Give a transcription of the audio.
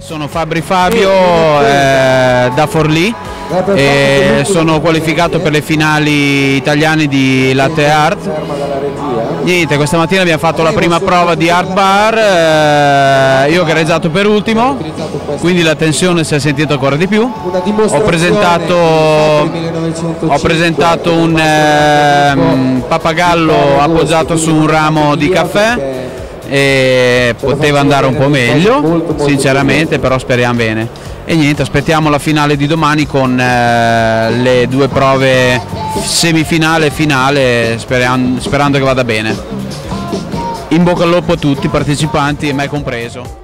Sono Fabri Fabio da Forlì e sono qualificato per le finali italiane di Latte Art. Niente, questa mattina abbiamo fatto la prima prova di Art Bar, io ho gareggiato per ultimo, quindi la tensione si è sentita ancora di più. Ho presentato un pappagallo appoggiato su un ramo di caffè e poteva andare un po' meglio sinceramente, però speriamo bene. E niente, aspettiamo la finale di domani con le due prove semifinale e finale, sperando che vada bene. In bocca al lupo a tutti i partecipanti e me compreso.